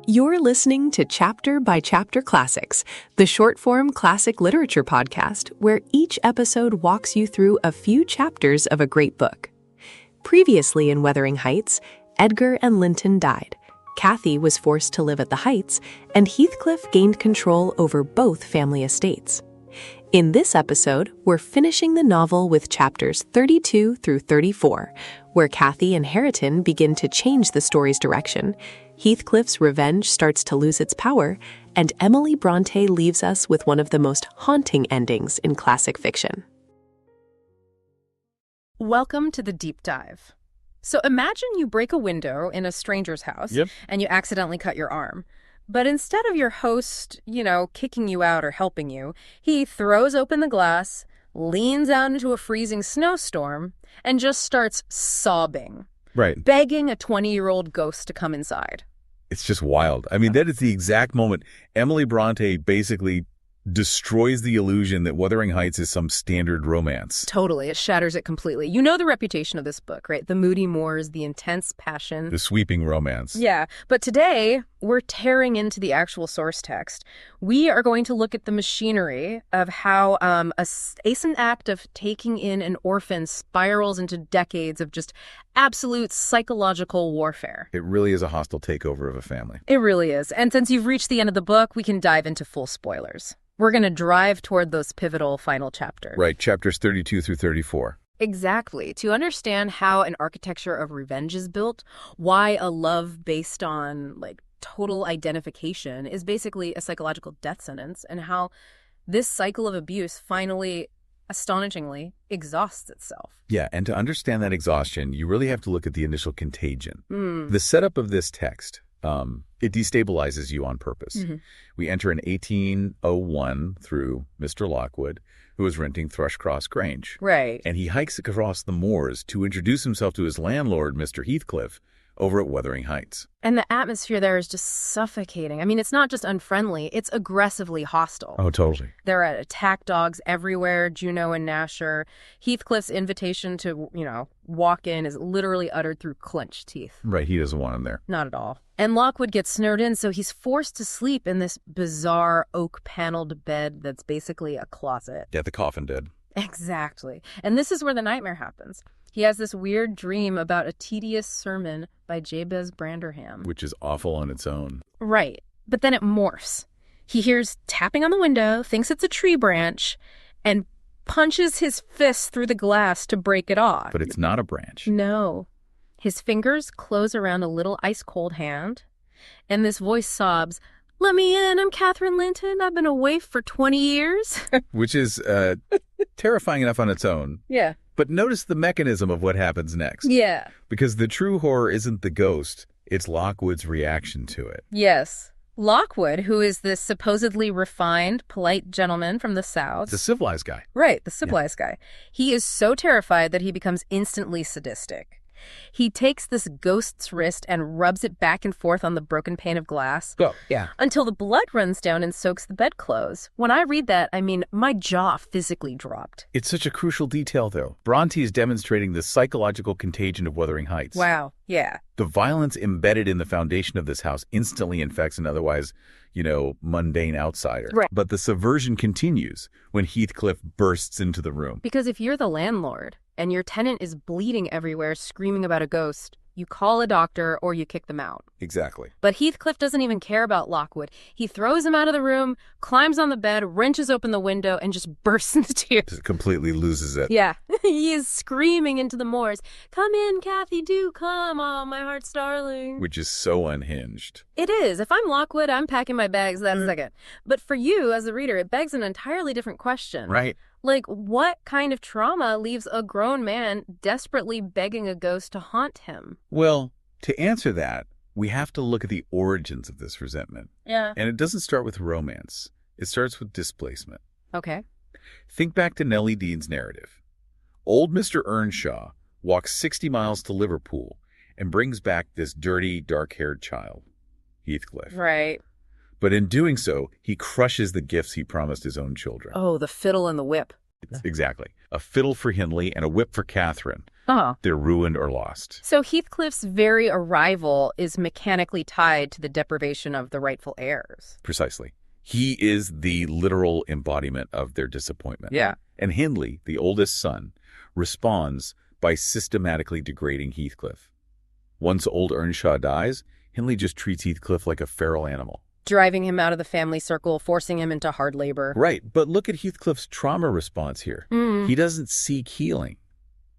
You're listening to Chapter by Chapter Classics, the short-form classic literature podcast where each episode walks you through a few chapters of a great book. Previously in Wuthering Heights, Edgar and Linton died. Cathy was forced to live at the Heights, and Heathcliff gained control over both family estates. In this episode, we're finishing the novel with chapters 32 through 34, where Cathy and Hareton begin to change the story's direction. Heathcliff's revenge starts to lose its power, and Emily Bronte leaves us with one of the most haunting endings in classic fiction. Welcome to the deep dive. So imagine you break a window in a stranger's house and you accidentally cut your arm. But instead of your host, kicking you out or helping you, he throws open the glass, leans out into a freezing snowstorm, and just starts sobbing. Right. Begging a 20-year-old ghost to come inside. It's just wild. I mean, that is the exact moment Emily Bronte basically destroys the illusion that Wuthering Heights is some standard romance. Totally. It shatters it completely. You know the reputation of this book, right? The moody moors, the intense passion. The sweeping romance. Yeah. But today, we're tearing into the actual source text. We are going to look at the machinery of how a nascent act of taking in an orphan spirals into decades of just absolute psychological warfare. It really is a hostile takeover of a family. It really is. And since you've reached the end of the book, we can dive into full spoilers. We're going to drive toward those pivotal final chapters. Right, chapters 32 through 34. Exactly. To understand how an architecture of revenge is built, why a love based on, total identification is basically a psychological death sentence, and how this cycle of abuse finally, astonishingly, exhausts itself. Yeah, and to understand that exhaustion, you really have to look at the initial contagion. The setup of this text, it destabilizes you on purpose. We enter in 1801 through Mr. Lockwood, who is renting Thrushcross Grange. Right. And he hikes across the moors to introduce himself to his landlord, Mr. Heathcliff, over at Wuthering Heights. And the atmosphere there is just suffocating. I mean, it's not just unfriendly, it's aggressively hostile. Oh, totally. There are attack dogs everywhere, Juno and Gnasher. Heathcliff's invitation to, walk in is literally uttered through clenched teeth. Right, he doesn't want him there. Not at all. And Lockwood gets snowed in, so he's forced to sleep in this bizarre oak-paneled bed that's basically a closet. Yeah, the coffin did. Exactly. And this is where the nightmare happens. He has this weird dream about a tedious sermon by Jabez Branderham. Which is awful on its own. Right. But then it morphs. He hears tapping on the window, thinks it's a tree branch, and punches his fist through the glass to break it off. But it's not a branch. No. His fingers close around a little ice-cold hand, and this voice sobs, "Let me in, I'm Catherine Linton. I've been a waif for 20 years. Which is terrifying enough on its own. Yeah. But notice the mechanism of what happens next. Yeah. Because the true horror isn't the ghost, it's Lockwood's reaction to it. Yes. Lockwood, who is this supposedly refined, polite gentleman from the South. The civilized guy. Right, the civilized guy. He is so terrified that he becomes instantly sadistic. He takes this ghost's wrist and rubs it back and forth on the broken pane of glass. Oh, yeah. Until the blood runs down and soaks the bedclothes. When I read that, my jaw physically dropped. It's such a crucial detail, though. Bronte is demonstrating the psychological contagion of Wuthering Heights. Wow, yeah. The violence embedded in the foundation of this house instantly infects an otherwise, mundane outsider. Right. But the subversion continues when Heathcliff bursts into the room. Because if you're the landlord and your tenant is bleeding everywhere screaming about a ghost, you call a doctor or you kick them out. Exactly. But Heathcliff doesn't even care about Lockwood. He throws him out of the room, climbs on the bed, wrenches open the window, and just bursts into tears. Just completely loses it. Yeah. He is screaming into the moors, "Come in, Cathy, do come. Oh, my heart's darling." Which is so unhinged. It is. If I'm Lockwood, I'm packing my bags that second. But for you, as the reader, it begs an entirely different question. Right. What kind of trauma leaves a grown man desperately begging a ghost to haunt him? Well, to answer that, we have to look at the origins of this resentment. Yeah. And it doesn't start with romance. It starts with displacement. Okay. Think back to Nellie Dean's narrative. Old Mr. Earnshaw walks 60 miles to Liverpool and brings back this dirty, dark-haired child, Heathcliff. Right. But in doing so, he crushes the gifts he promised his own children. Oh, the fiddle and the whip. Exactly. A fiddle for Hindley and a whip for Catherine. Oh. They're ruined or lost. So Heathcliff's very arrival is mechanically tied to the deprivation of the rightful heirs. Precisely. He is the literal embodiment of their disappointment. Yeah. And Hindley, the oldest son, responds by systematically degrading Heathcliff. Once old Earnshaw dies, Hindley just treats Heathcliff like a feral animal. Driving him out of the family circle, forcing him into hard labor. Right, but look at Heathcliff's trauma response here. He doesn't seek healing.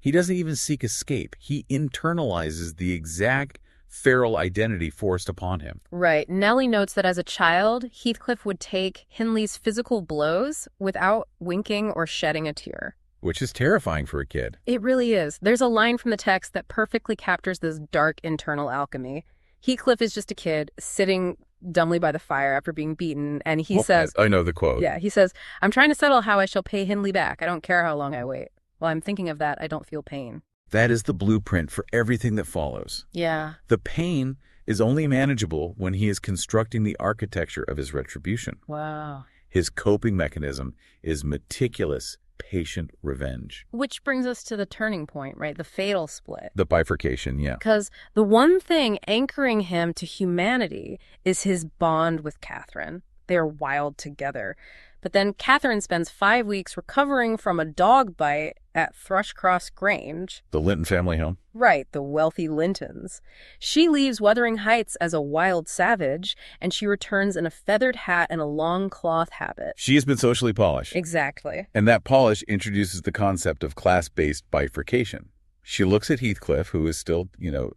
He doesn't even seek escape. He internalizes the exact feral identity forced upon him. Right. Nellie notes that as a child, Heathcliff would take Hindley's physical blows without winking or shedding a tear. Which is terrifying for a kid. It really is. There's a line from the text that perfectly captures this dark internal alchemy. Heathcliff is just a kid sitting dumbly by the fire after being beaten, and he says... I know the quote. Yeah, he says, "I'm trying to settle how I shall pay Hindley back. I don't care how long I wait. While I'm thinking of that, I don't feel pain." That is the blueprint for everything that follows. Yeah. The pain is only manageable when he is constructing the architecture of his retribution. Wow. His coping mechanism is meticulous, patient revenge. Which brings us to the turning point, right? The fatal split. The bifurcation, yeah. Because the one thing anchoring him to humanity is his bond with Catherine. They are wild together. But then Catherine spends 5 weeks recovering from a dog bite at Thrushcross Grange. The Linton family home? Right, the wealthy Lintons. She leaves Wuthering Heights as a wild savage, and she returns in a feathered hat and a long cloth habit. She has been socially polished. Exactly. And that polish introduces the concept of class-based bifurcation. She looks at Heathcliff, who is still,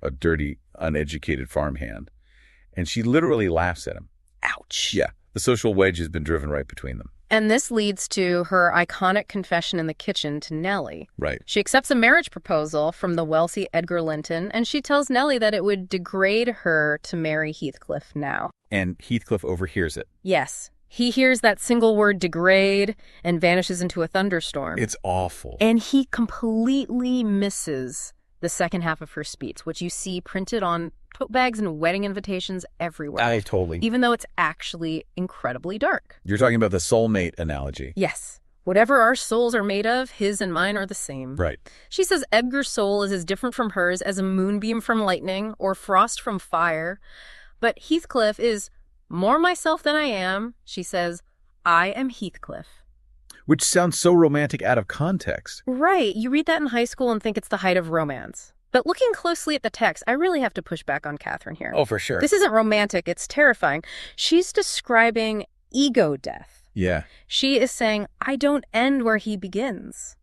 a dirty, uneducated farmhand, and she literally laughs at him. Ouch. Yeah, the social wedge has been driven right between them. And this leads to her iconic confession in the kitchen to Nellie. Right. She accepts a marriage proposal from the wealthy Edgar Linton, and she tells Nellie that it would degrade her to marry Heathcliff now. And Heathcliff overhears it. Yes. He hears that single word degrade and vanishes into a thunderstorm. It's awful. And he completely misses the second half of her speech, which you see printed on tote bags and wedding invitations everywhere. Totally. Even though it's actually incredibly dark. You're talking about the soulmate analogy. Yes. Whatever our souls are made of, his and mine are the same. Right. She says Edgar's soul is as different from hers as a moonbeam from lightning or frost from fire. But Heathcliff is more myself than I am. She says, "I am Heathcliff." Which sounds so romantic out of context. Right. You read that in high school and think it's the height of romance. But looking closely at the text, I really have to push back on Catherine here. Oh, for sure. This isn't romantic. It's terrifying. She's describing ego death. Yeah. She is saying, I don't end where he begins.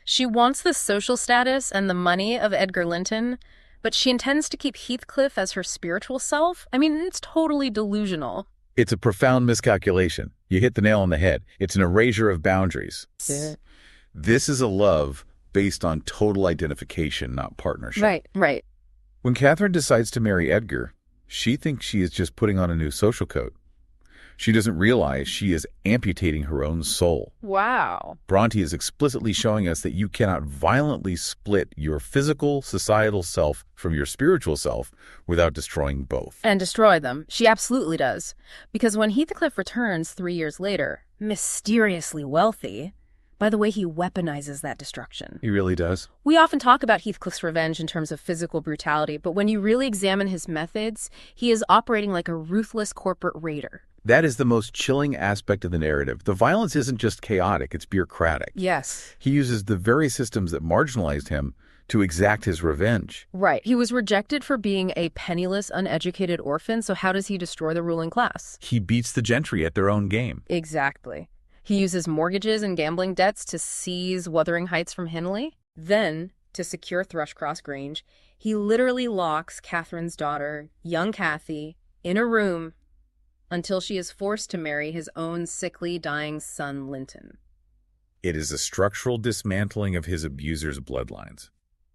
She wants the social status and the money of Edgar Linton, but she intends to keep Heathcliff as her spiritual self. I mean, it's totally delusional. It's a profound miscalculation. You hit the nail on the head. It's an erasure of boundaries. Yeah. This is a love based on total identification, not partnership. Right. When Catherine decides to marry Edgar, she thinks she is just putting on a new social coat. She doesn't realize she is amputating her own soul. Wow. Bronte is explicitly showing us that you cannot violently split your physical, societal self from your spiritual self without destroying both. And destroy them. She absolutely does. Because when Heathcliff returns 3 years later, mysteriously wealthy, by the way, he weaponizes that destruction. He really does. We often talk about Heathcliff's revenge in terms of physical brutality, but when you really examine his methods, he is operating like a ruthless corporate raider. That is the most chilling aspect of the narrative. The violence isn't just chaotic, it's bureaucratic. Yes. He uses the very systems that marginalized him to exact his revenge. Right. He was rejected for being a penniless, uneducated orphan, so how does he destroy the ruling class? He beats the gentry at their own game. Exactly. He uses mortgages and gambling debts to seize Wuthering Heights from Hindley. Then, to secure Thrushcross Grange, he literally locks Catherine's daughter, young Cathy, in a room until she is forced to marry his own sickly, dying son, Linton. It is a structural dismantling of his abuser's bloodlines.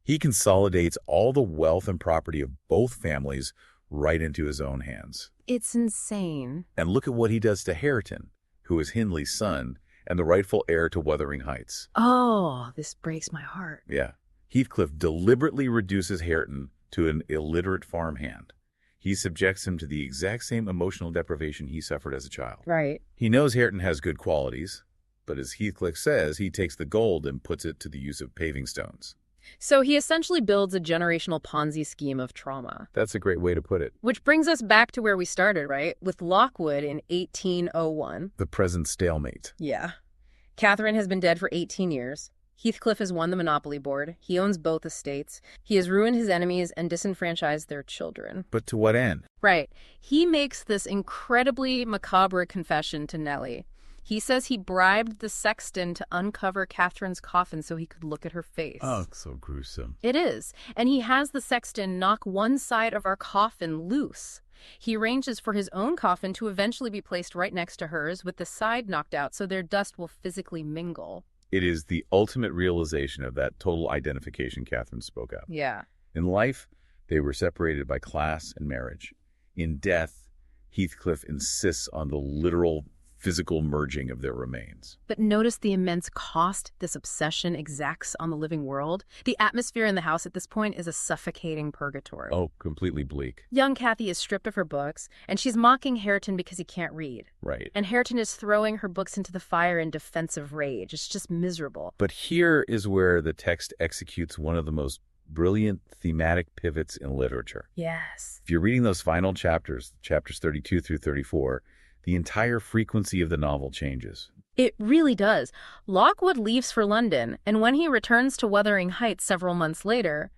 He consolidates all the wealth and property of both families right into his own hands. It's insane. And look at what he does to Hareton, who is Hindley's son and the rightful heir to Wuthering Heights. Oh, this breaks my heart. Yeah. Heathcliff deliberately reduces Hareton to an illiterate farmhand. He subjects him to the exact same emotional deprivation he suffered as a child. Right. He knows Hareton has good qualities, but as Heathcliff says, he takes the gold and puts it to the use of paving stones. So he essentially builds a generational Ponzi scheme of trauma. That's a great way to put it. Which brings us back to where we started, right? With Lockwood in 1801. The present stalemate. Yeah. Catherine has been dead for 18 years. Heathcliff has won the monopoly board. He owns both estates. He has ruined his enemies and disenfranchised their children. But to what end? Right. He makes this incredibly macabre confession to Nellie. He says he bribed the sexton to uncover Catherine's coffin so he could look at her face. Oh, so gruesome. It is. And he has the sexton knock one side of our coffin loose. He arranges for his own coffin to eventually be placed right next to hers with the side knocked out so their dust will physically mingle. It is the ultimate realization of that total identification Catherine spoke of. Yeah. In life, they were separated by class and marriage. In death, Heathcliff insists on the literal physical merging of their remains. But notice the immense cost this obsession exacts on the living world. The atmosphere in the house at this point is a suffocating purgatory. Oh, completely bleak. Young Cathy is stripped of her books, and she's mocking Hareton because he can't read. Right. And Hareton is throwing her books into the fire in defensive rage. It's just miserable. But here is where the text executes one of the most brilliant thematic pivots in literature. Yes. If you're reading those final chapters 32 through 34, the entire frequency of the novel changes. It really does. Lockwood leaves for London, and when he returns to Wuthering Heights several months later,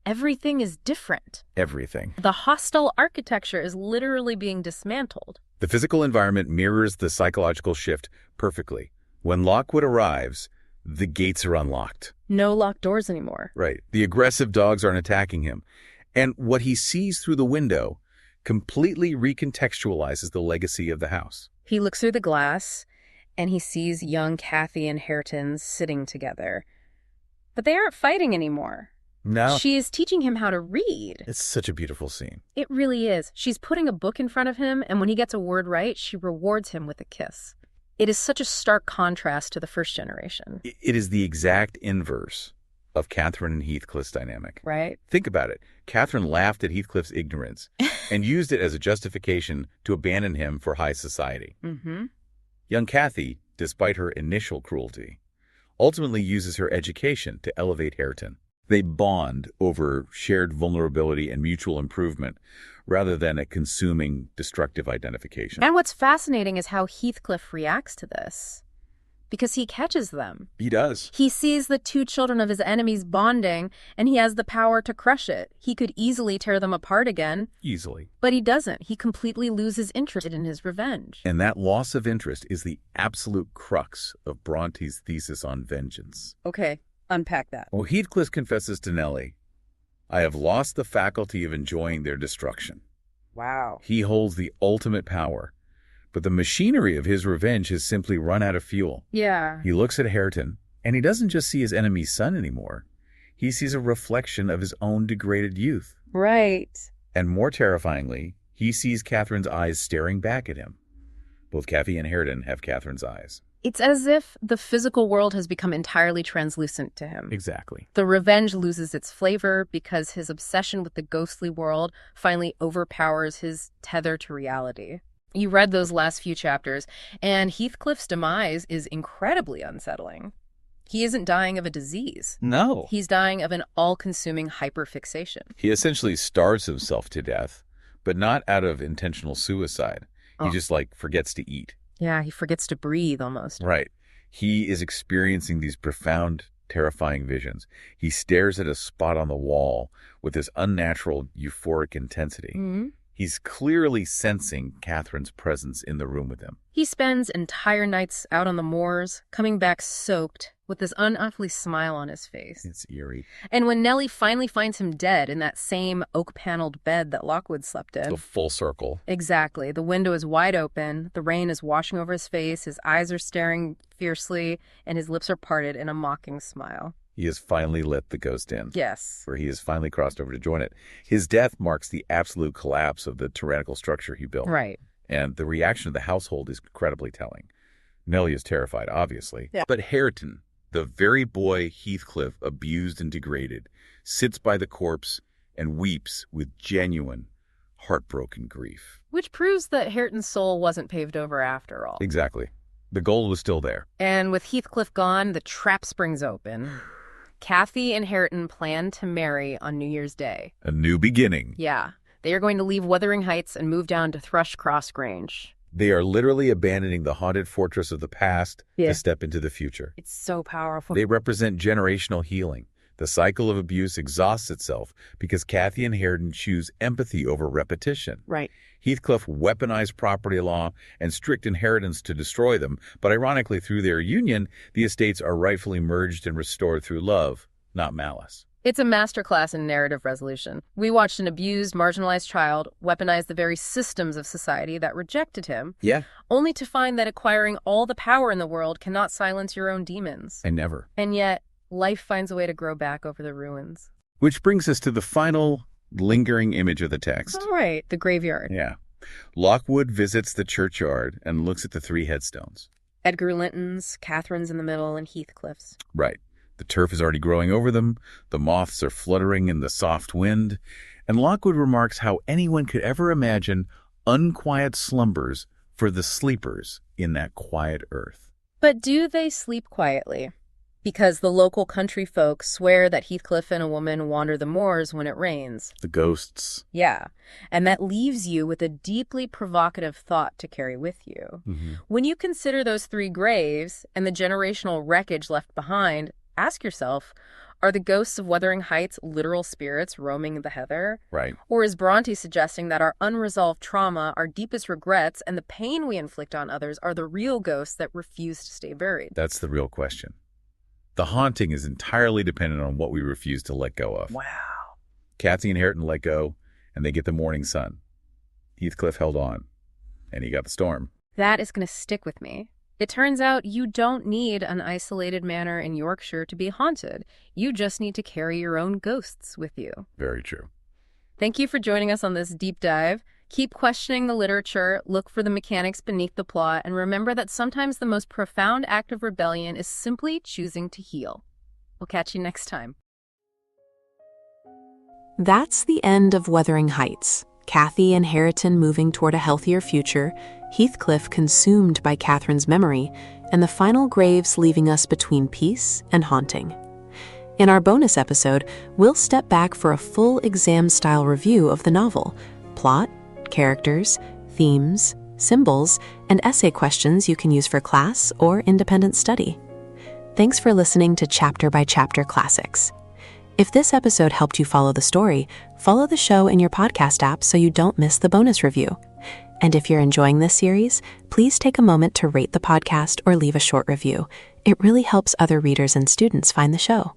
everything is different. Everything. The hostile architecture is literally being dismantled. The physical environment mirrors the psychological shift perfectly. When Lockwood arrives, the gates are unlocked. No locked doors anymore. Right. The aggressive dogs aren't attacking him. And what he sees through the window completely recontextualizes the legacy of the house. He looks through the glass, and he sees young Cathy and Hareton sitting together. But they aren't fighting anymore. No. She is teaching him how to read. It's such a beautiful scene. It really is. She's putting a book in front of him, and when he gets a word right, she rewards him with a kiss. It is such a stark contrast to the first generation. It is the exact inverse of Catherine and Heathcliff's dynamic. Right. Think about it. Catherine laughed at Heathcliff's ignorance and used it as a justification to abandon him for high society. Mm-hmm. Young Cathy, despite her initial cruelty, ultimately uses her education to elevate Hareton. They bond over shared vulnerability and mutual improvement rather than a consuming, destructive identification. And what's fascinating is how Heathcliff reacts to this. Because he catches them. He does. He sees the two children of his enemies bonding, and he has the power to crush it. He could easily tear them apart again. Easily. But he doesn't. He completely loses interest in his revenge. And that loss of interest is the absolute crux of Bronte's thesis on vengeance. Okay, unpack that. Well, Heathcliff confesses to Nellie, I have lost the faculty of enjoying their destruction. Wow. He holds the ultimate power. But the machinery of his revenge has simply run out of fuel. Yeah. He looks at Hareton, and he doesn't just see his enemy's son anymore. He sees a reflection of his own degraded youth. Right. And more terrifyingly, he sees Catherine's eyes staring back at him. Both Cathy and Hareton have Catherine's eyes. It's as if the physical world has become entirely translucent to him. Exactly. The revenge loses its flavor because his obsession with the ghostly world finally overpowers his tether to reality. You read those last few chapters, and Heathcliff's demise is incredibly unsettling. He isn't dying of a disease. No. He's dying of an all-consuming hyperfixation. He essentially starves himself to death, but not out of intentional suicide. He just, forgets to eat. Yeah, he forgets to breathe almost. Right. He is experiencing these profound, terrifying visions. He stares at a spot on the wall with this unnatural, euphoric intensity. Mm-hmm. He's clearly sensing Catherine's presence in the room with him. He spends entire nights out on the moors, coming back soaked, with this unearthly smile on his face. It's eerie. And when Nellie finally finds him dead in that same oak-paneled bed that Lockwood slept in. The full circle. Exactly. The window is wide open, the rain is washing over his face, his eyes are staring fiercely, and his lips are parted in a mocking smile. He has finally let the ghost in. Yes. Where he has finally crossed over to join it. His death marks the absolute collapse of the tyrannical structure he built. Right. And the reaction of the household is incredibly telling. Nellie is terrified, obviously. Yeah. But Hareton, the very boy Heathcliff abused and degraded, sits by the corpse and weeps with genuine, heartbroken grief. Which proves that Hareton's soul wasn't paved over after all. Exactly. The gold was still there. And with Heathcliff gone, the trap springs open. Cathy and Hareton plan to marry on New Year's Day. A new beginning. Yeah. They are going to leave Wuthering Heights and move down to Thrushcross Grange. They are literally abandoning the haunted fortress of the past to step into the future. It's so powerful. They represent generational healing. The cycle of abuse exhausts itself because Cathy and Hareton choose empathy over repetition. Right. Heathcliff weaponized property law and strict inheritance to destroy them, but ironically, through their union, the estates are rightfully merged and restored through love, not malice. It's a masterclass in narrative resolution. We watched an abused, marginalized child weaponize the very systems of society that rejected him, only to find that acquiring all the power in the world cannot silence your own demons. And never. And yet, life finds a way to grow back over the ruins. Which brings us to the final lingering image of the text. All right, the graveyard. Yeah. Lockwood visits the churchyard and looks at the 3 headstones. Edgar Linton's, Catherine's in the middle, and Heathcliff's. Right. The turf is already growing over them, the moths are fluttering in the soft wind, and Lockwood remarks how anyone could ever imagine unquiet slumbers for the sleepers in that quiet earth. But do they sleep quietly? Because the local country folk swear that Heathcliff and a woman wander the moors when it rains. The ghosts. Yeah, and that leaves you with a deeply provocative thought to carry with you. When you consider those 3 graves and the generational wreckage left behind, ask yourself, are the ghosts of Wuthering Heights literal spirits roaming the heather? Right. Or is Bronte suggesting that our unresolved trauma, our deepest regrets, and the pain we inflict on others are the real ghosts that refuse to stay buried? That's the real question. The haunting is entirely dependent on what we refuse to let go of. Wow. Cathy and Hareton let go, and they get the morning sun. Heathcliff held on, and he got the storm. That is going to stick with me. It turns out you don't need an isolated manor in Yorkshire to be haunted. You just need to carry your own ghosts with you. Very true. Thank you for joining us on this deep dive. Keep questioning the literature, look for the mechanics beneath the plot, and remember that sometimes the most profound act of rebellion is simply choosing to heal. We'll catch you next time. That's the end of Wuthering Heights. Cathy and Hareton moving toward a healthier future, Heathcliff consumed by Catherine's memory, and the final graves leaving us between peace and haunting. In our bonus episode, we'll step back for a full exam-style review of the novel. Plot, characters, themes, symbols, and essay questions you can use for class or independent study. Thanks for listening to Chapter by Chapter Classics. If this episode helped you follow the story, follow the show in your podcast app so you don't miss the bonus review. And if you're enjoying this series, please take a moment to rate the podcast or leave a short review. It really helps other readers and students find the show.